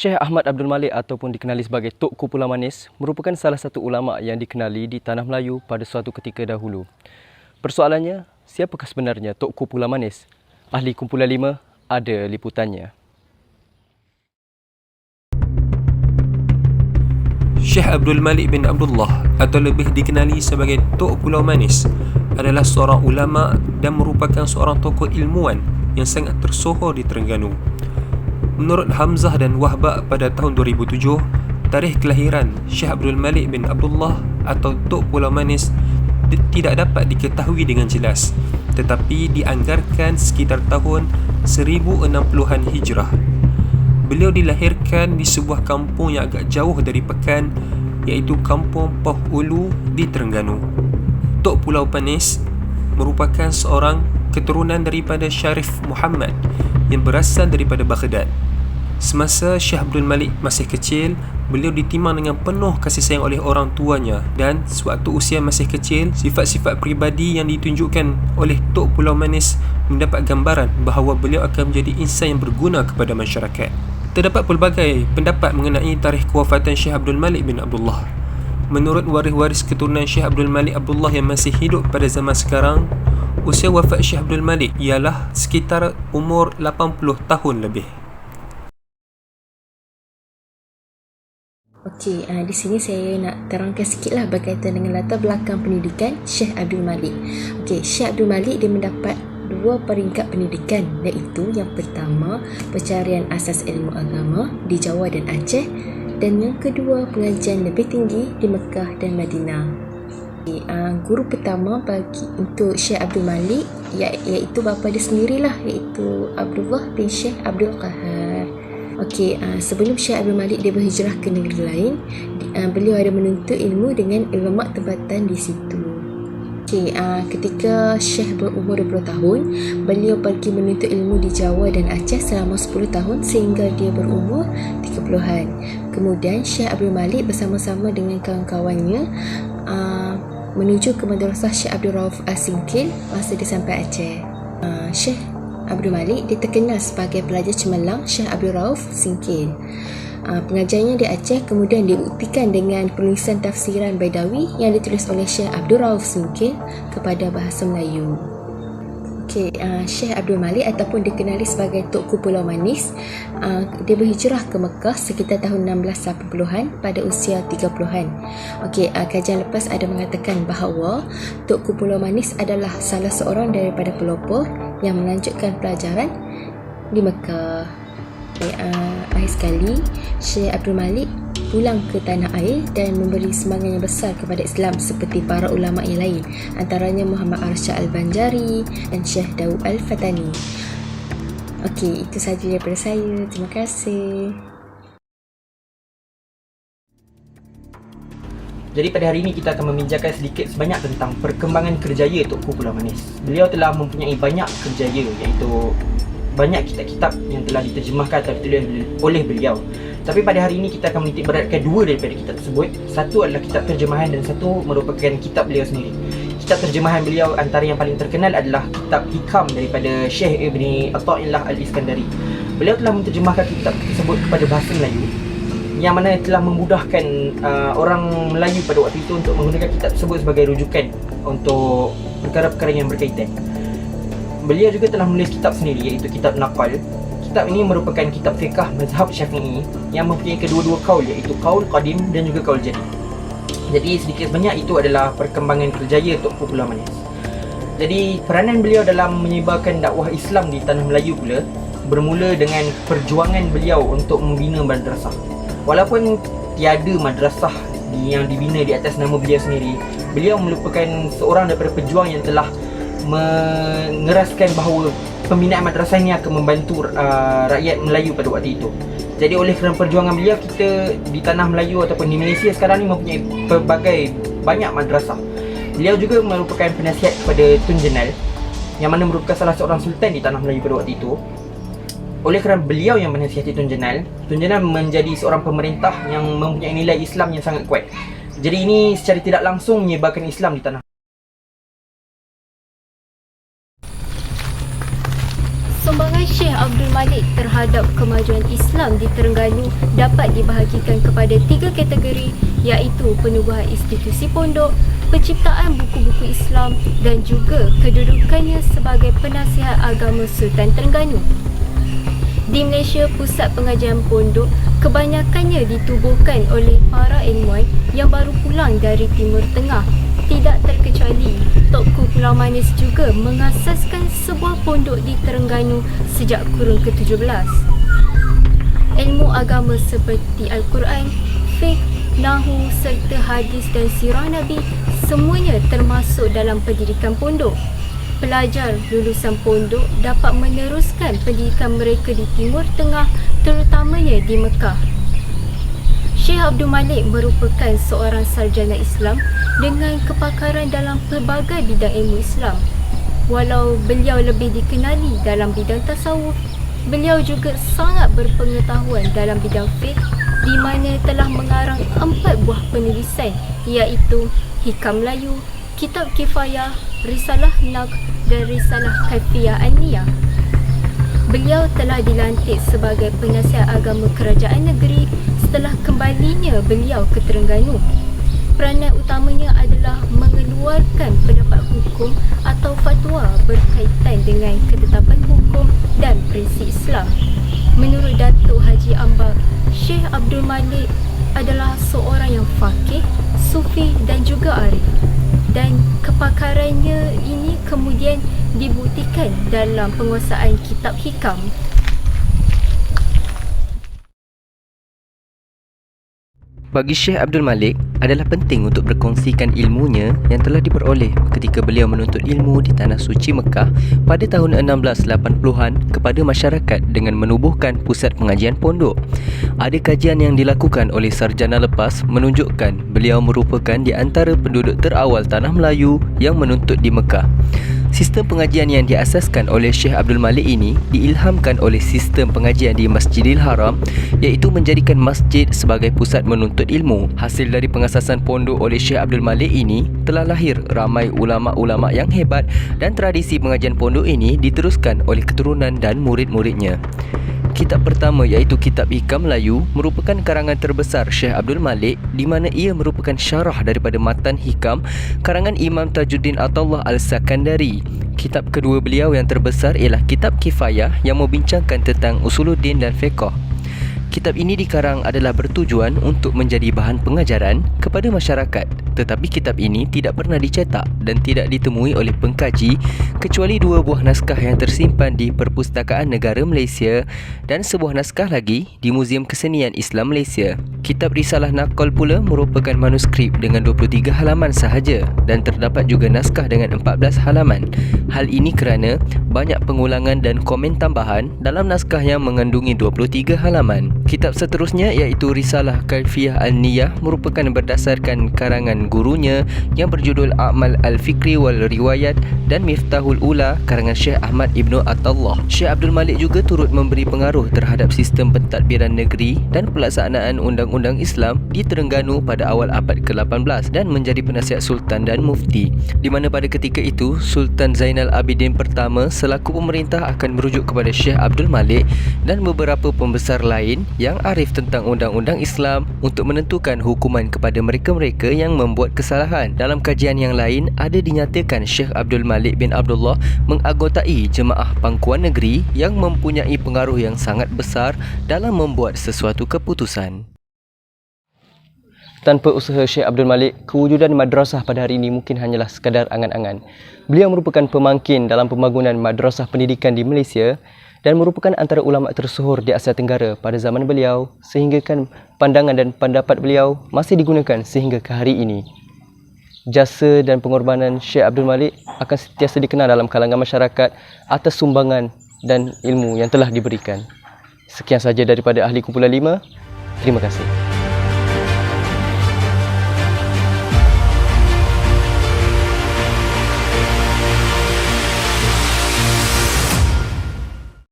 Syekh Ahmad Abdul Malik ataupun dikenali sebagai Tok Pulau Manis merupakan salah satu ulama yang dikenali di Tanah Melayu pada suatu ketika dahulu. Persoalannya, siapakah sebenarnya Tok Pulau Manis? Ahli Kumpulan 5 ada liputannya. Syekh Abdul Malik bin Abdullah atau lebih dikenali sebagai Tok Pulau Manis adalah seorang ulama dan merupakan seorang tokoh ilmuwan yang sangat tersohor di Terengganu. Menurut Hamzah dan Wahbah pada tahun 2007, tarikh kelahiran Syekh Abdul Malik bin Abdullah atau Tok Pulau Manis tidak dapat diketahui dengan jelas, tetapi dianggarkan sekitar tahun 1060-an Hijrah. Beliau dilahirkan di sebuah kampung yang agak jauh dari Pekan, iaitu Kampung Poh Ulu di Terengganu. Tok Pulau Manis merupakan seorang keturunan daripada Syarif Muhammad yang berasal daripada Baghdad. Semasa Syekh Abdul Malik masih kecil, beliau ditimang dengan penuh kasih sayang oleh orang tuanya, dan sewaktu usia masih kecil, sifat-sifat peribadi yang ditunjukkan oleh Tok Pulau Manis mendapat gambaran bahawa beliau akan menjadi insan yang berguna kepada masyarakat. Terdapat pelbagai pendapat mengenai tarikh kewafatan Syekh Abdul Malik bin Abdullah. Menurut waris-waris keturunan Syekh Abdul Malik Abdullah yang masih hidup pada zaman sekarang, usia wafat Syekh Abdul Malik ialah sekitar umur 80 tahun lebih. Okey, di sini saya nak terangkan sikitlah berkaitan dengan latar belakang pendidikan Syekh Abdul Malik. Okey, Syekh Abdul Malik dia mendapat dua peringkat pendidikan, iaitu yang pertama pencarian asas ilmu agama di Jawa dan Aceh, dan yang kedua pengajian lebih tinggi di Mekah dan Madinah. Guru pertama bagi untuk Syekh Abdul Malik iaitu bapa dia sendirilah, iaitu Abdullah bin Syekh Abdul Qahar. Okey, sebelum Syekh Abdul Malik dia berhijrah ke negeri lain, beliau ada menuntut ilmu dengan ulama tempatan di situ. Okey, ketika Syekh berumur 20 tahun, beliau pergi menuntut ilmu di Jawa dan Aceh selama 10 tahun sehingga dia berumur 30-an. Kemudian Syekh Abdul Malik bersama-sama dengan kawan-kawannya menuju ke Madrasah Syekh Abdul Rauf Singkil masa dia sampai Aceh. Syekh Abdul Malik dia terkenal sebagai pelajar cemerlang Syekh Abdul Rauf Singkil. Pengajarannya di Aceh kemudian dibuktikan dengan penulisan tafsiran Baidawi yang ditulis oleh Syekh Abdul Rauf Singkil kepada bahasa Melayu. Okey, Syekh Abdul Malik ataupun dikenali sebagai Tok Pulau Manis, dia berhijrah ke Mekah sekitar tahun 1680-an pada usia 30-an. Okey, kajian lepas ada mengatakan bahawa Tok Pulau Manis adalah salah seorang daripada pelopor yang melanjutkan pelajaran di Mekah. Okay, akhir sekali, Syekh Abdul Malik pulang ke tanah air dan memberi semangat yang besar kepada Islam seperti para ulama yang lain, antaranya Muhammad Arsyad Al-Banjari dan Syekh Daud Al-Fatani. Okey, itu sahaja daripada saya. Terima kasih. Jadi pada hari ini kita akan membincangkan sedikit sebanyak tentang perkembangan kerjaya Tok Pulau Manis. Beliau telah mempunyai banyak kerjaya, iaitu banyak kitab-kitab yang telah diterjemahkan atau ditulis oleh beliau. Tapi pada hari ini kita akan menitik beratkan dua daripada kitab tersebut. Satu adalah kitab terjemahan dan satu merupakan kitab beliau sendiri. Kitab terjemahan beliau antara yang paling terkenal adalah kitab Hikam daripada Syekh Ibni Atha'illah Al-Iskandari. Beliau telah menterjemahkan kitab tersebut kepada bahasa Melayu, yang mana telah memudahkan orang Melayu pada waktu itu untuk menggunakan kitab tersebut sebagai rujukan untuk perkara-perkara yang berkaitan. Beliau juga telah menulis kitab sendiri, iaitu kitab Naqal. Kitab ini merupakan kitab fiqh mazhab Syafi'i yang mempunyai kedua-dua kaul, iaitu kaul qadim dan juga kaul jadid. Jadi sedikit sebanyak itu adalah perkembangan kerjaya Tok Pulau Manis. Jadi peranan beliau dalam menyebarkan dakwah Islam di tanah Melayu pula bermula dengan perjuangan beliau untuk membina madrasah. Walaupun tiada madrasah yang dibina di atas nama beliau sendiri, beliau merupakan seorang daripada pejuang yang telah mengeraskan bahawa pembinaan madrasah ini akan membantu rakyat Melayu pada waktu itu. Jadi oleh kerana perjuangan beliau, kita di tanah Melayu ataupun di Malaysia sekarang ni mempunyai pelbagai banyak madrasah. Beliau juga merupakan penasihat kepada Tun Jenal, yang mana merupakan salah seorang sultan di tanah Melayu pada waktu itu. Oleh kerana beliau yang menasihati Tun Jenal menjadi seorang pemerintah yang mempunyai nilai Islam yang sangat kuat. Jadi ini secara tidak langsung menyebarkan Islam di tanah. Sumbangan Syekh Abdul Malik terhadap kemajuan Islam di Terengganu dapat dibahagikan kepada 3 kategori, iaitu penubuhan institusi pondok, penciptaan buku-buku Islam dan juga kedudukannya sebagai penasihat agama Sultan Terengganu. Di Malaysia, pusat pengajian pondok kebanyakannya ditubuhkan oleh para ilmuwan yang baru pulang dari Timur Tengah. Tidak terkecuali, Tokku Pulau Manis juga mengasaskan sebuah pondok di Terengganu sejak kurun ke-17. Ilmu agama seperti Al-Quran, fiqh, nahu serta hadis dan sirah Nabi semuanya termasuk dalam pendidikan pondok. Pelajar lulusan pondok dapat meneruskan pendidikan mereka di Timur Tengah, terutamanya di Mekah. Syekh Abdul Malik merupakan seorang sarjana Islam dengan kepakaran dalam pelbagai bidang ilmu Islam. Walau beliau lebih dikenali dalam bidang tasawuf, beliau juga sangat berpengetahuan dalam bidang fiqh, di mana telah mengarang 4 buah penulisan, iaitu Hikam Melayu, Kitab Kifayah, Risalah Naqd dan Risalah Kaifiyah An-Niyah. Beliau telah dilantik sebagai penasihat agama kerajaan negeri setelah kembalinya beliau ke Terengganu. Peranan utamanya adalah mengeluarkan pendapat hukum atau fatwa berkaitan dengan ketetapan hukum dan prinsip Islam. Menurut Datuk Haji Ambar, Syekh Abdul Malik adalah seorang yang faqih, sufi dan juga arif. Dan kepakarannya ini kemudian dibuktikan dalam penguasaan kitab hikam. Bagi Syekh Abdul Malik adalah penting untuk berkongsikan ilmunya yang telah diperoleh ketika beliau menuntut ilmu di Tanah Suci Mekah pada tahun 1680-an kepada masyarakat dengan menubuhkan pusat pengajian pondok. Ada kajian yang dilakukan oleh sarjana lepas menunjukkan beliau merupakan di antara penduduk terawal Tanah Melayu yang menuntut di Mekah. Sistem pengajian yang diasaskan oleh Syekh Abdul Malik ini diilhamkan oleh sistem pengajian di Masjidil Haram, iaitu menjadikan masjid sebagai pusat menuntut ilmu. Hasil dari pengasasan pondok oleh Syekh Abdul Malik ini telah lahir ramai ulama-ulama yang hebat, dan tradisi pengajian pondok ini diteruskan oleh keturunan dan murid-muridnya. Kitab pertama iaitu Kitab Hikam Melayu merupakan karangan terbesar Syekh Abdul Malik, di mana ia merupakan syarah daripada matan hikam karangan Imam Tajuddin Attallah Al-Sakandari. Kitab kedua beliau yang terbesar ialah Kitab Kifayah yang membincangkan tentang usuluddin dan fiqh. Kitab ini dikarang adalah bertujuan untuk menjadi bahan pengajaran kepada masyarakat, tetapi kitab ini tidak pernah dicetak dan tidak ditemui oleh pengkaji kecuali 2 buah naskah yang tersimpan di Perpustakaan Negara Malaysia dan sebuah naskah lagi di Muzium Kesenian Islam Malaysia. Kitab Risalah Naqd pula merupakan manuskrip dengan 23 halaman sahaja dan terdapat juga naskah dengan 14 halaman. Hal ini kerana banyak pengulangan dan komen tambahan dalam naskah yang mengandungi 23 halaman. Kitab seterusnya iaitu Risalah Kaifiyah An-Niyah merupakan berdasarkan karangan gurunya yang berjudul A'mal Al-Fikri wal Riwayat dan Miftahul Ula karangan Syekh Ahmad Ibnu Attallah. Syekh Abdul Malik juga turut memberi pengaruh terhadap sistem pentadbiran negeri dan pelaksanaan undang-undang Islam di Terengganu pada awal abad ke-18 dan menjadi penasihat sultan dan mufti, di mana pada ketika itu Sultan Zainal Abidin pertama selaku pemerintah akan merujuk kepada Syekh Abdul Malik dan beberapa pembesar lain yang arif tentang undang-undang Islam untuk menentukan hukuman kepada mereka-mereka yang membuat kesalahan. Dalam kajian yang lain, ada dinyatakan Syekh Abdul Malik bin Abdullah menganggotai jemaah pangkuan negeri yang mempunyai pengaruh yang sangat besar dalam membuat sesuatu keputusan. Tanpa usaha Syekh Abdul Malik, kewujudan madrasah pada hari ini mungkin hanyalah sekadar angan-angan. Beliau merupakan pemangkin dalam pembangunan madrasah pendidikan di Malaysia dan merupakan antara ulama tersohor di Asia Tenggara pada zaman beliau, sehinggakan pandangan dan pendapat beliau masih digunakan sehingga ke hari ini. Jasa dan pengorbanan Syekh Abdul Malik akan sentiasa dikenal dalam kalangan masyarakat atas sumbangan dan ilmu yang telah diberikan. Sekian sahaja daripada Ahli Kumpulan 5. Terima kasih.